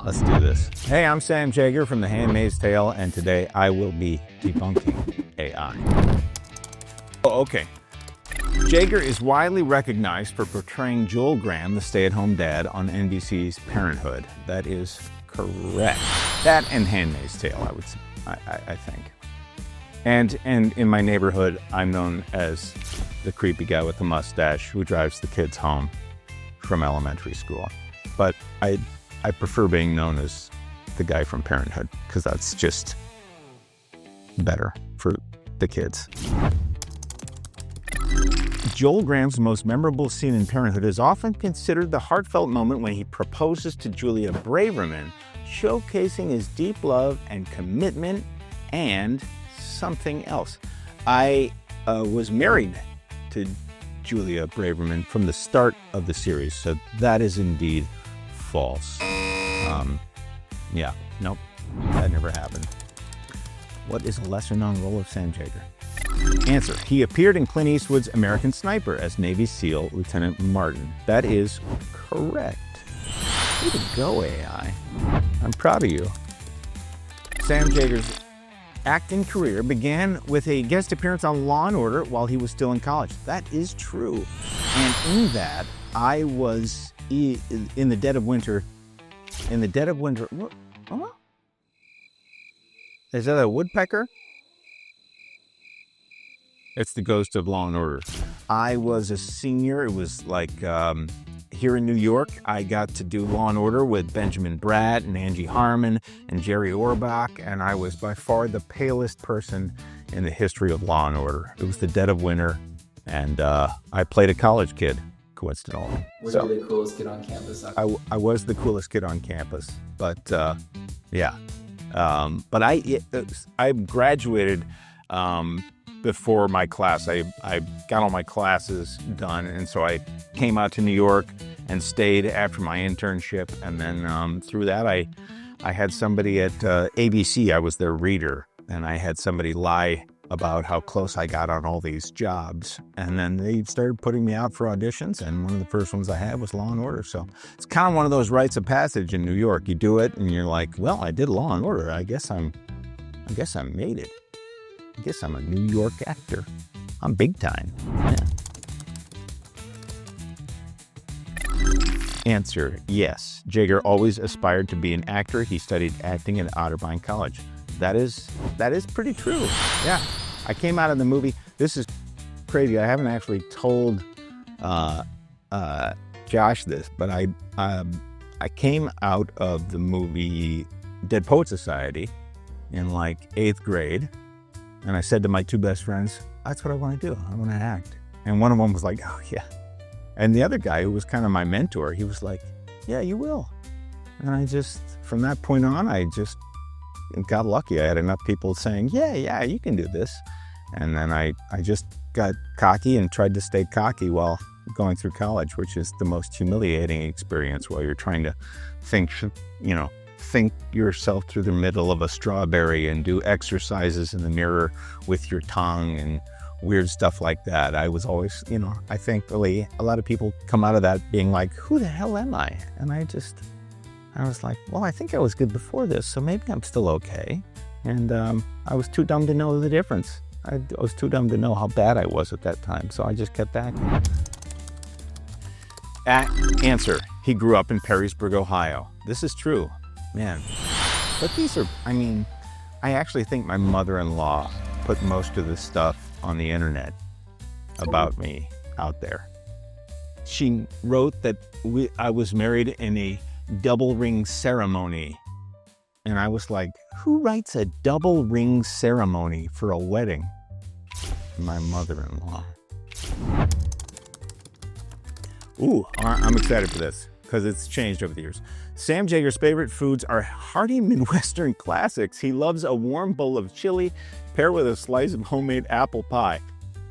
Let's do this. Hey, I'm Sam Jaeger from The Handmaid's Tale, and today I will be debunking AI. Oh, okay. Jaeger is widely recognized for portraying Joel Graham, the stay-at-home dad, on NBC's Parenthood. That is correct. That and Handmaid's Tale, I think. And in my neighborhood, I'm known as the creepy guy with the mustache who drives the kids home from elementary school. But I prefer being known as the guy from Parenthood because that's just better for the kids. Joel Graham's most memorable scene in Parenthood is often considered the heartfelt moment when he proposes to Julia Braverman, showcasing his deep love and commitment and something else. I was married to Julia Braverman from the start of the series, so that is indeed false. Yeah, nope, that never happened. What is a lesser-known role of Sam Jaeger? Answer: he appeared in Clint Eastwood's American Sniper as Navy SEAL Lieutenant Martin. That is correct. Way to go, AI. I'm proud of you. Sam Jaeger's acting career began with a guest appearance on Law & Order while he was still in college. That is true. And in that, I was in the dead of winter. What? Is that a woodpecker? It's the ghost of Law & Order. I was a senior. It was like here in New York, I got to do Law & Order with Benjamin Bratt and Angie Harmon and Jerry Orbach, and I was by far the palest person in the history of Law & Order. It was the dead of winter, and I played a college kid, coincidentally. Were you the coolest kid on campus? I was the coolest kid on campus, but yeah. But I graduated before my class. I got all my classes done, and so I came out to New York and stayed after my internship, and then through that I had somebody at ABC. I was their reader, and I had somebody lie about how close I got on all these jobs, and then they started putting me out for auditions, and one of the first ones I had was Law & Order. So it's kind of one of those rites of passage in New York. You do it and you're like, well, I did Law & Order. I guess I made it. I guess I'm a New York actor. I'm big time. Yeah. Answer: yes. Jaeger always aspired to be an actor. He studied acting at Otterbein College. That is pretty true. Yeah. I came out of the movie. This is crazy. I haven't actually told Josh this, but I came out of the movie Dead Poet Society in like 8th grade. And I said to my two best friends, that's what I want to do. I want to act. And one of them was like, oh, yeah. And the other guy, who was kind of my mentor, he was like, yeah, you will. And from that point on, I just got lucky. I had enough people saying, yeah, you can do this. And then I just got cocky and tried to stay cocky while going through college, which is the most humiliating experience while you're trying to think yourself through the middle of a strawberry and do exercises in the mirror with your tongue and weird stuff like that. I was always, I think really a lot of people come out of that being like, who the hell am I? And I was like, well, I think I was good before this, so maybe I'm still okay. And I was too dumb to know the difference. I was too dumb to know how bad I was at that time, so I just kept acting. Answer: he grew up in Perrysburg, Ohio. This is true. Man, but I actually think my mother-in-law put most of this stuff on the internet about me out there. She wrote that I was married in a double ring ceremony. And I was like, who writes a double ring ceremony for a wedding? My mother-in-law. Ooh, I'm excited for this because it's changed over the years. Sam Jaeger's favorite foods are hearty Midwestern classics. He loves a warm bowl of chili paired with a slice of homemade apple pie.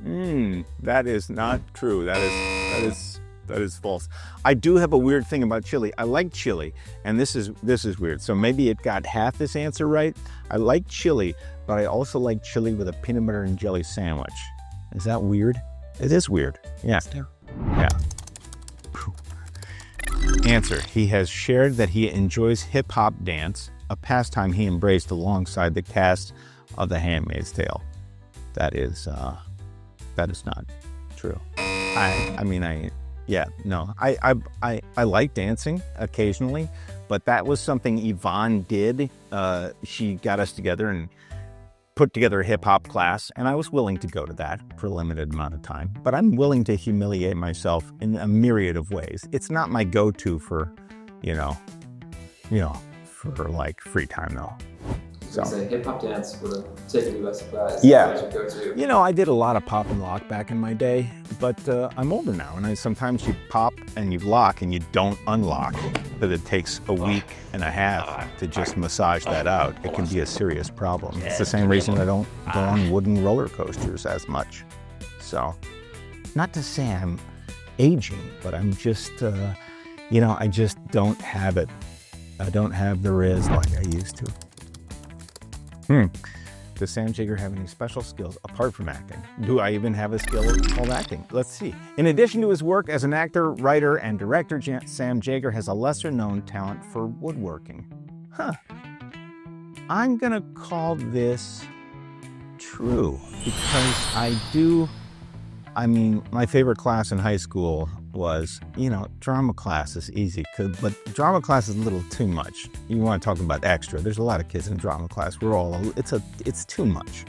That is not true. That is false. I do have a weird thing about chili. I like chili, and this is weird. So maybe it got half this answer right. I like chili, but I also like chili with a peanut butter and jelly sandwich. Is that weird? It is weird. Yeah. Yeah. Answer. He has shared that he enjoys hip-hop dance, a pastime he embraced alongside the cast of The Handmaid's Tale. That is not true. I like dancing occasionally, but that was something Yvonne did. She got us together and put together a hip-hop class, and I was willing to go to that for a limited amount of time. But I'm willing to humiliate myself in a myriad of ways. It's not my go-to for, for like free time though. So hip-hop dance would have taken you by surprise. Yeah. What was your go-to? I did a lot of pop and lock back in my day, but I'm older now, and sometimes you pop and you lock and you don't unlock, but it takes a week and a half to just massage that out. It can be a serious problem. It's the same reason I don't go on wooden roller coasters as much. So, not to say I'm aging, but I'm just, I just don't have it. I don't have the riz like I used to. Does Sam Jaeger have any special skills apart from acting? Do I even have a skill called acting? Let's see. In addition to his work as an actor, writer, and director, Sam Jaeger has a lesser-known talent for woodworking. I'm gonna call this true because my favorite class in high school was, drama class is easy, but drama class is a little too much. You want to talk about extra. There's a lot of kids in drama class. It's too much.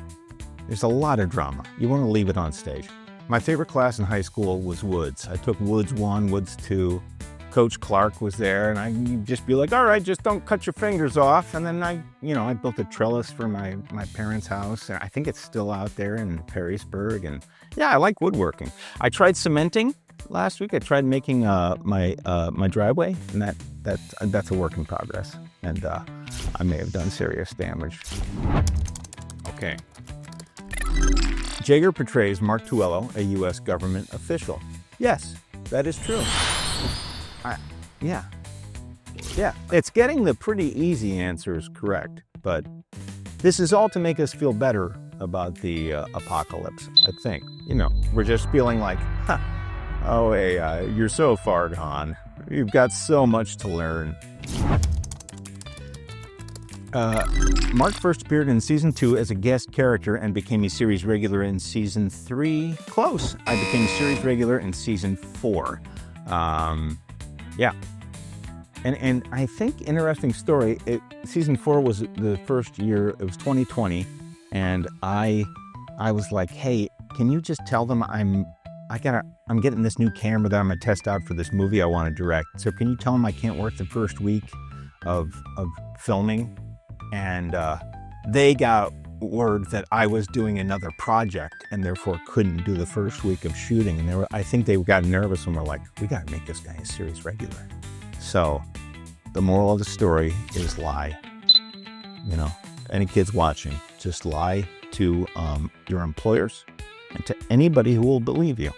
There's a lot of drama. You want to leave it on stage. My favorite class in high school was Woods. I took Woods 1, Woods 2. Coach Clark was there, and I'd just be like, all right, just don't cut your fingers off. And then I built a trellis for my parents' house. And I think it's still out there in Perrysburg. And yeah, I like woodworking. I tried cementing last week. I tried making my driveway, and that's a work in progress. And I may have done serious damage. Okay. Jaeger portrays Mark Tuello, a U.S. government official. Yes, that is true. Yeah, it's getting the pretty easy answers correct, but this is all to make us feel better about the apocalypse, I think. We're just feeling like, you're so far gone. You've got so much to learn. Mark first appeared in Season 2 as a guest character and became a series regular in Season 3. Close. I became a series regular in Season 4. Yeah. And I think, interesting story, Season 4 was the first year, it was 2020, and I was like, hey, can you just tell them I'm getting this new camera that I'm going to test out for this movie I want to direct. So can you tell them I can't work the first week of filming? And they got word that I was doing another project and therefore couldn't do the first week of shooting. And I think they got nervous and were like, we got to make this guy a series regular. So the moral of the story is lie. Any kids watching, just lie to your employers and to anybody who will believe you.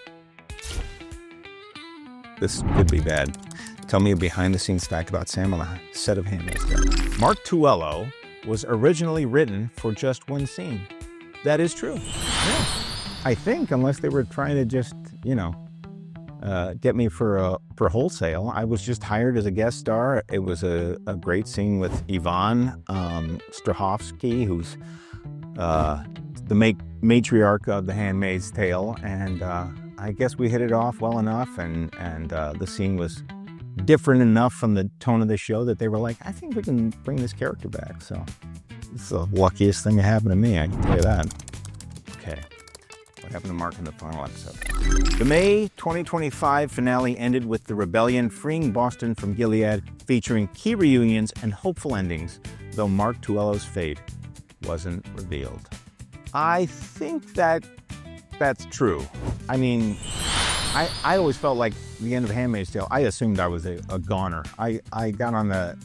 This could be bad. Tell me a behind-the-scenes fact about Sam on the set of Handmaid's Tale. Mark Tuello was originally written for just one scene. That is true. Yeah. I think, unless they were trying to just, get me for wholesale. I was just hired as a guest star. It was a great scene with Yvonne Strahovski, who's the matriarch of The Handmaid's Tale, and I guess we hit it off well enough, and the scene was different enough from the tone of the show that they were like, I think we can bring this character back. So it's the luckiest thing that happened to me, I can tell you that. Okay, what happened to Mark in the final episode? The May 2025 finale ended with the rebellion freeing Boston from Gilead, featuring key reunions and hopeful endings, though Mark Tuello's fate wasn't revealed. I think that's true. I always felt like the end of Handmaid's Tale, I assumed I was a goner. I got on the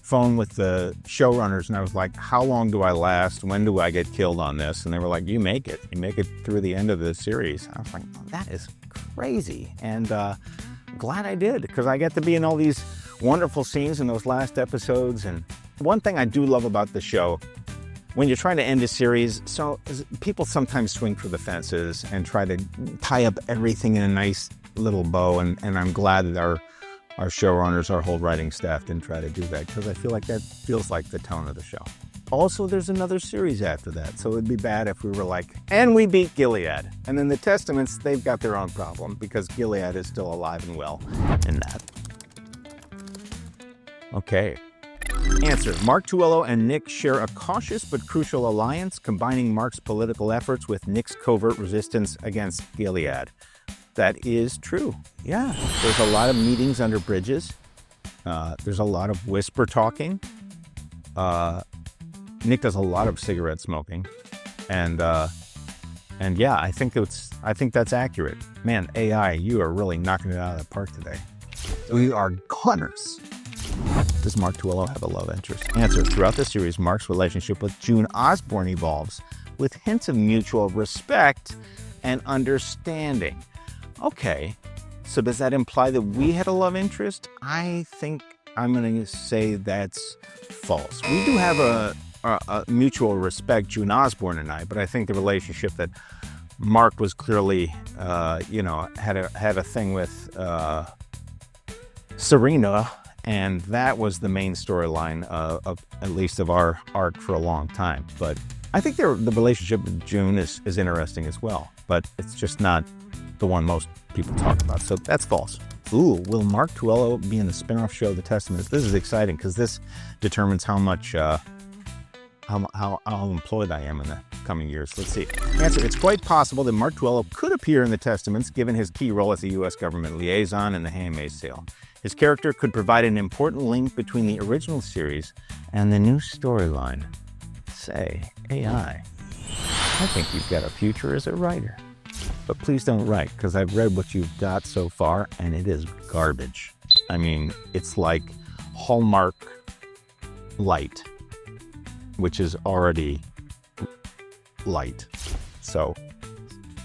phone with the showrunners and I was like, how long do I last? When do I get killed on this? And they were like, you make it through the end of the series. I was like, oh, that is crazy. And glad I did, because I get to be in all these wonderful scenes in those last episodes. And one thing I do love about the show, when you're trying to end a series, so people sometimes swing for the fences and try to tie up everything in a nice little bow, and I'm glad that our showrunners, our whole writing staff didn't try to do that, because I feel like that feels like the tone of the show. Also, there's another series after that, so it'd be bad if we were like, and we beat Gilead. And then the Testaments, they've got their own problem, because Gilead is still alive and well in that. Okay. Answer. Mark Tuello and Nick share a cautious but crucial alliance, combining Mark's political efforts with Nick's covert resistance against Gilead. That is true. Yeah. There's a lot of meetings under bridges. There's a lot of whisper talking. Nick does a lot of cigarette smoking, and yeah, I think that's accurate. Man, AI, you are really knocking it out of the park today. We are gunners. Does Mark Tuello have a love interest? Answer. Throughout the series, Mark's relationship with June Osborne evolves, with hints of mutual respect and understanding. Okay, so does that imply that we had a love interest? I think I'm going to say that's false. We do have a mutual respect, June Osborne and I, but I think the relationship that Mark was clearly, had a thing with Serena, and that was the main storyline of at least of our arc for a long time. But I think the relationship with June is interesting as well, but it's just not the one most people talk about. So that's false. Ooh, will Mark Tuello be in the spin-off show The Testaments? This is exciting, because this determines how much how employed I am in the coming years. Let's see. Answer. It's quite possible that Mark Tuello could appear in The Testaments, given his key role as a U.S. government liaison in The Handmaid's Tale. His character could provide an important link between the original series and the new storyline. Say, AI, I think you've got a future as a writer. But please don't write, because I've read what you've got so far, and it is garbage. I mean, it's like Hallmark light, which is already light. So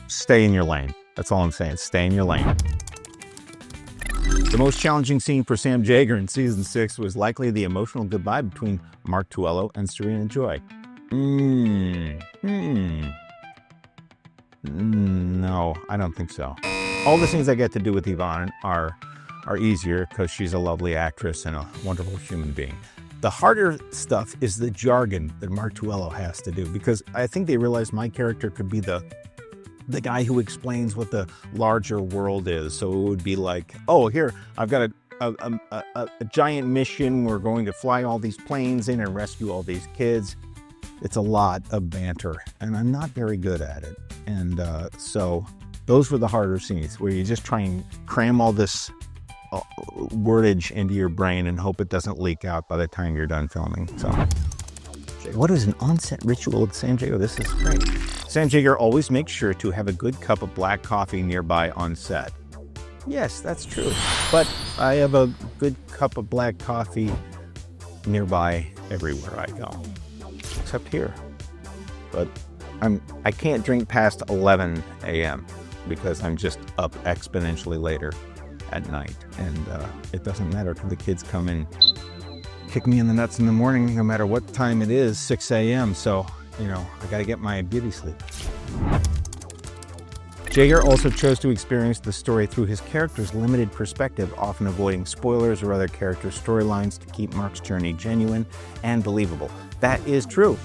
stay in your lane. That's all I'm saying. Stay in your lane. The most challenging scene for Sam Jaeger in season 6 was likely the emotional goodbye between Mark Tuello and Serena Joy. No, I don't think so. All the things I get to do with Yvonne are easier, because she's a lovely actress and a wonderful human being. The harder stuff is the jargon that Mark Tuello has to do, because I think they realized my character could be the guy who explains what the larger world is. So it would be like, oh, here, I've got a giant mission. We're going to fly all these planes in and rescue all these kids. It's a lot of banter, and I'm not very good at it. And so those were the harder scenes, where you just try and cram all this wordage into your brain and hope it doesn't leak out by the time you're done filming. So, what is an onset ritual with Sam Jaeger? This is great. Sam Jaeger always makes sure to have a good cup of black coffee nearby on set. Yes, that's true. But I have a good cup of black coffee nearby everywhere I go, except here. But I can't drink past 11 a.m. because I'm just up exponentially later at night, and it doesn't matter till the kids come and kick me in the nuts in the morning, no matter what time it is, 6 a.m. So, I got to get my beauty sleep. Jaeger also chose to experience the story through his character's limited perspective, often avoiding spoilers or other character storylines to keep Mark's journey genuine and believable. That is true.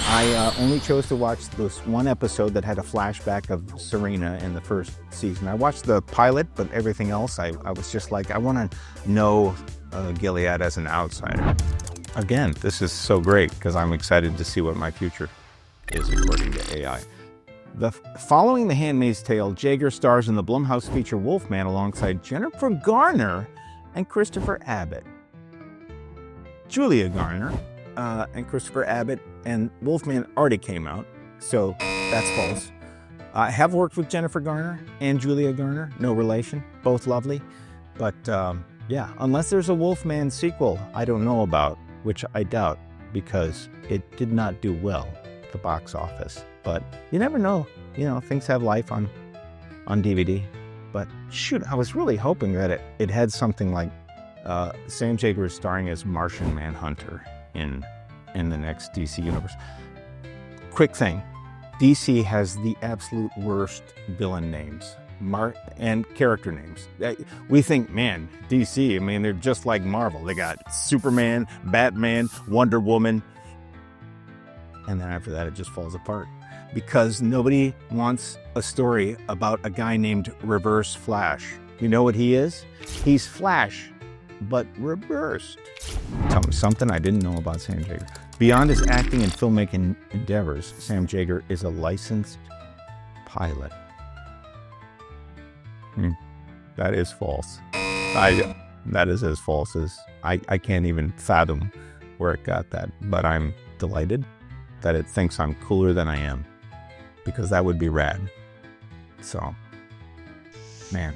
I only chose to watch this one episode that had a flashback of Serena in the first season. I watched the pilot, but everything else, I was just like, I want to know Gilead as an outsider. Again, this is so great, because I'm excited to see what my future is according to AI. Following The Handmaid's Tale, Jaeger stars in the Blumhouse feature Wolfman alongside Jennifer Garner and Christopher Abbott. Julia Garner and Christopher Abbott and Wolfman already came out, so that's false. I have worked with Jennifer Garner and Julia Garner, no relation, both lovely. But yeah, unless there's a Wolfman sequel I don't know about, which I doubt, because it did not do well at the box office. But you never know, things have life on DVD. But shoot, I was really hoping that it had something like Sam Jaeger is starring as Martian Manhunter in the next DC universe. Quick thing, DC has the absolute worst villain names. and character names. We think, man, DC, I mean, they're just like Marvel. They got Superman, Batman, Wonder Woman. And then after that, it just falls apart. Because nobody wants a story about a guy named Reverse Flash. You know what he is? He's Flash, but reversed. Tell me something I didn't know about Sam Jaeger. Beyond his acting and filmmaking endeavors, Sam Jaeger is a licensed pilot. That is false. That is as false as I can't even fathom where it got that. But I'm delighted that it thinks I'm cooler than I am, because that would be rad. So, man.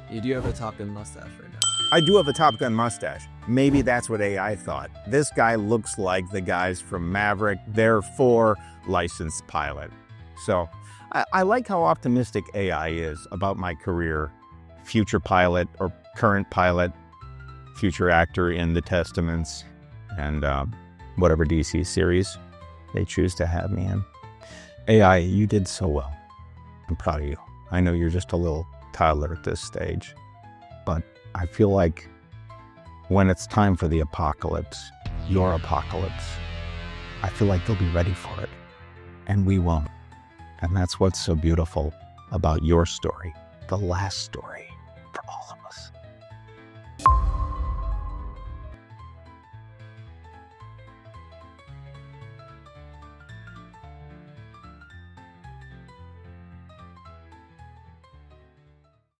You do have a Top Gun mustache right now. I do have a Top Gun mustache. Maybe that's what AI thought. This guy looks like the guys from Maverick, therefore licensed pilot. So I like how optimistic AI is about my career. Future pilot or current pilot, future actor in the Testaments, and whatever DC series they choose to have me in. AI, you did so well. I'm proud of you. I know you're just a little toddler at this stage, but I feel like when it's time for the apocalypse, your apocalypse, I feel like they'll be ready for it, and we won't. And that's what's so beautiful about your story, the last story.